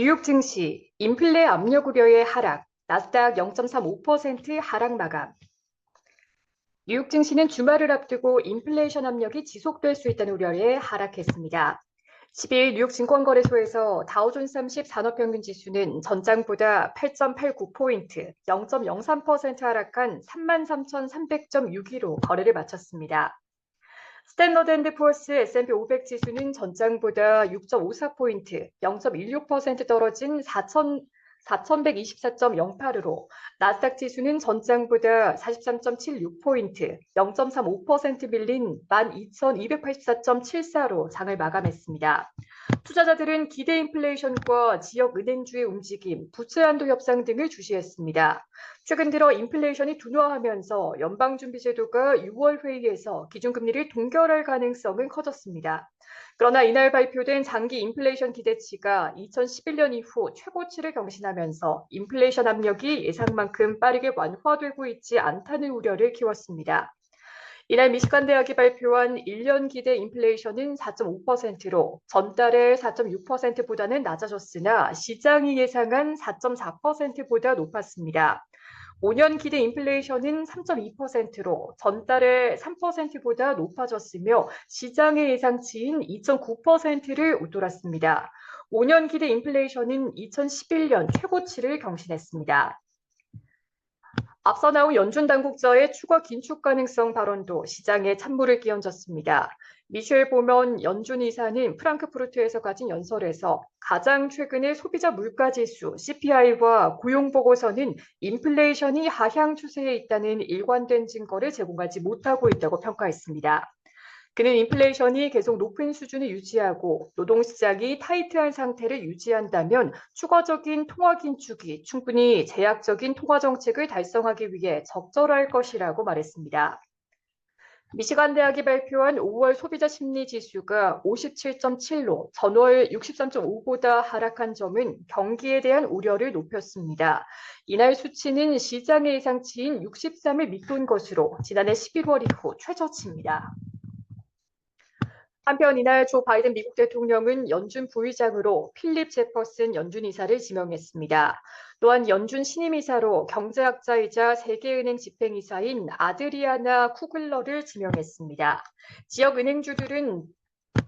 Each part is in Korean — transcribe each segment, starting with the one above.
뉴욕 증시 인플레 압력 우려의 하락, 나스닥 0.35% 하락 마감. 뉴욕 증시는 주말을 앞두고 인플레이션 압력이 지속될 수 있다는 우려에 하락했습니다. 12일 뉴욕 증권거래소에서 다우존스 30 산업평균 지수는 전장보다 8.89포인트, 0.03% 하락한 33,300.6위로 거래를 마쳤습니다. 스탠더드 앤드 푸어스 S&P 500 지수는 전장보다 6.54포인트, 0.16% 떨어진 4,124.08으로 나스닥 지수는 전장보다 43.76포인트, 0.35% 밀린 12,284.74로 장을 마감했습니다. 투자자들은 기대 인플레이션과 지역 은행주의 움직임, 부채 한도 협상 등을 주시했습니다. 최근 들어 인플레이션이 둔화하면서 연방준비제도가 6월 회의에서 기준금리를 동결할 가능성은 커졌습니다. 그러나 이날 발표된 장기 인플레이션 기대치가 2011년 이후 최고치를 경신하면서 인플레이션 압력이 예상만큼 빠르게 완화되고 있지 않다는 우려를 키웠습니다. 이날 미시간 대학이 발표한 1년 기대 인플레이션은 4.5%로 전달의 4.6%보다는 낮아졌으나 시장이 예상한 4.4%보다 높았습니다. 5년 기대 인플레이션은 3.2%로 전달의 3%보다 높아졌으며 시장의 예상치인 2.9%를 웃돌았습니다. 5년 기대 인플레이션은 2011년 최고치를 경신했습니다. 앞서 나온 연준 당국자의 추가 긴축 가능성 발언도 시장에 찬물을 끼얹었습니다. 미셸 보먼 연준 이사는 프랑크푸르트에서 가진 연설에서 가장 최근의 소비자 물가지수 CPI와 고용 보고서는 인플레이션이 하향 추세에 있다는 일관된 증거를 제공하지 못하고 있다고 평가했습니다. 그는 인플레이션이 계속 높은 수준을 유지하고 노동시장이 타이트한 상태를 유지한다면 추가적인 통화 긴축이 충분히 제약적인 통화 정책을 달성하기 위해 적절할 것이라고 말했습니다. 미시간 대학이 발표한 5월 소비자 심리 지수가 57.7로 전월 63.5보다 하락한 점은 경기에 대한 우려를 높였습니다. 이날 수치는 시장의 예상치인 63을 밑돈 것으로 지난해 11월 이후 최저치입니다. 한편 이날 조 바이든 미국 대통령은 연준 부의장으로 필립 제퍼슨 연준 이사를 지명했습니다. 또한 연준 신임 이사로 경제학자이자 세계은행 집행이사인 아드리아나 쿠글러를 지명했습니다.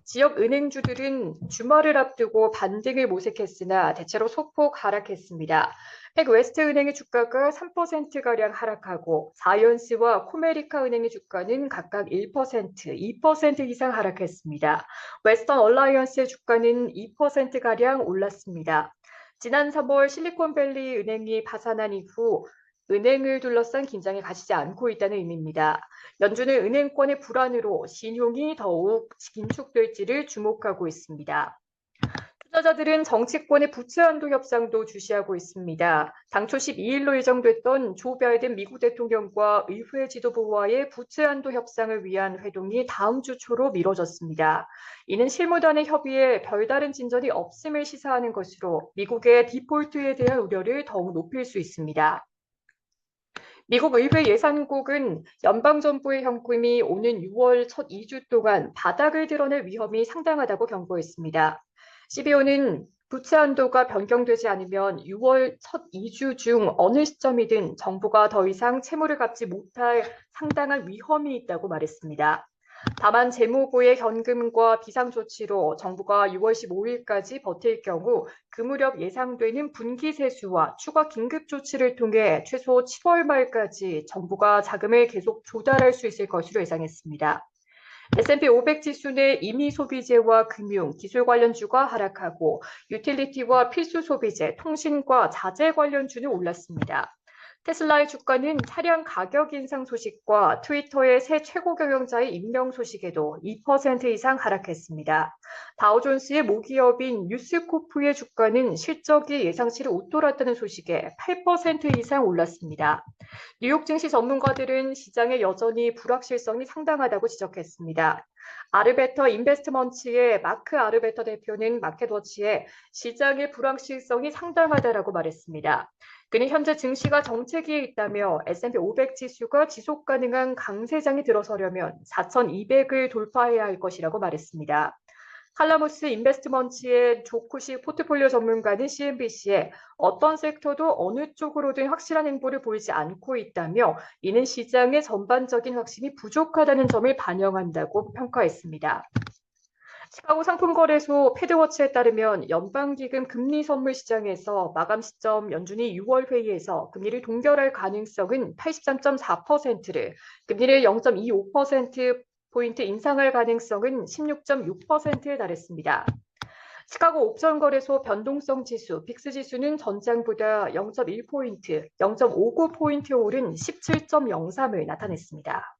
지역은행주들은 주말을 앞두고 반등을 모색했으나 대체로 소폭 하락했습니다. 팩웨스트 은행의 주가가 3%가량 하락하고 자이언스와 코메리카 은행의 주가는 각각 1%, 2% 이상 하락했습니다. 웨스턴 얼라이언스의 주가는 2%가량 올랐습니다. 지난 3월 실리콘밸리 은행이 파산한 이후 은행을 둘러싼 긴장이 가시지 않고 있다는 의미입니다. 연준은 은행권의 불안으로 신용이 더욱 긴축될지를 주목하고 있습니다. 투자자들은 정치권의 부채 한도 협상도 주시하고 있습니다. 당초 12일로 예정됐던 조 바이든 미국 대통령과 의회 지도부와의 부채 한도 협상을 위한 회동이 다음 주 초로 미뤄졌습니다. 이는 실무단의 협의에 별다른 진전이 없음을 시사하는 것으로 미국의 디폴트에 대한 우려를 더욱 높일 수 있습니다. 미국 의회 예산국은 연방정부의 현금이 오는 6월 첫 2주 동안 바닥을 드러낼 위험이 상당하다고 경고했습니다. CBO는 부채 한도가 변경되지 않으면 6월 첫 2주 중 어느 시점이든 정부가 더 이상 채무를 갚지 못할 상당한 위험이 있다고 말했습니다. 다만 재무부의 현금과 비상조치로 정부가 6월 15일까지 버틸 경우 그 무렵 예상되는 분기 세수와 추가 긴급 조치를 통해 최소 7월 말까지 정부가 자금을 계속 조달할 수 있을 것으로 예상했습니다. S&P 500 지수는 임의 소비재와 금융, 기술 관련주가 하락하고 유틸리티와 필수 소비재, 통신과 자재 관련주는 올랐습니다. 테슬라의 주가는 차량 가격 인상 소식과 트위터의 새 최고 경영자의 임명 소식에도 2% 이상 하락했습니다. 다우존스의 모기업인 뉴스코프의 주가는 실적이 예상치를 웃돌았다는 소식에 8% 이상 올랐습니다. 뉴욕 증시 전문가들은 시장에 여전히 불확실성이 상당하다고 지적했습니다. 아르베터 인베스트먼트의 마크 아르베터 대표는 마켓워치에 시장의 불확실성이 상당하다라고 말했습니다. 그는 현재 증시가 정체기에 있다며 S&P 500 지수가 지속 가능한 강세장이 들어서려면 4,200을 돌파해야 할 것이라고 말했습니다. 칼라무스 인베스트먼트의 조쿠시 포트폴리오 전문가는 CNBC에 어떤 섹터도 어느 쪽으로든 확실한 행보를 보이지 않고 있다며 이는 시장의 전반적인 확신이 부족하다는 점을 반영한다고 평가했습니다. 시카고 상품거래소 패드워치에 따르면 연방기금 금리 선물 시장에서 마감 시점 연준이 6월 회의에서 금리를 동결할 가능성은 83.4%를, 금리를 0.25%포인트 인상할 가능성은 16.6%에 달했습니다. 시카고 옵션 거래소 변동성 지수, 빅스 지수는 전장보다 0.1포인트, 0.59포인트 오른 17.03을 나타냈습니다.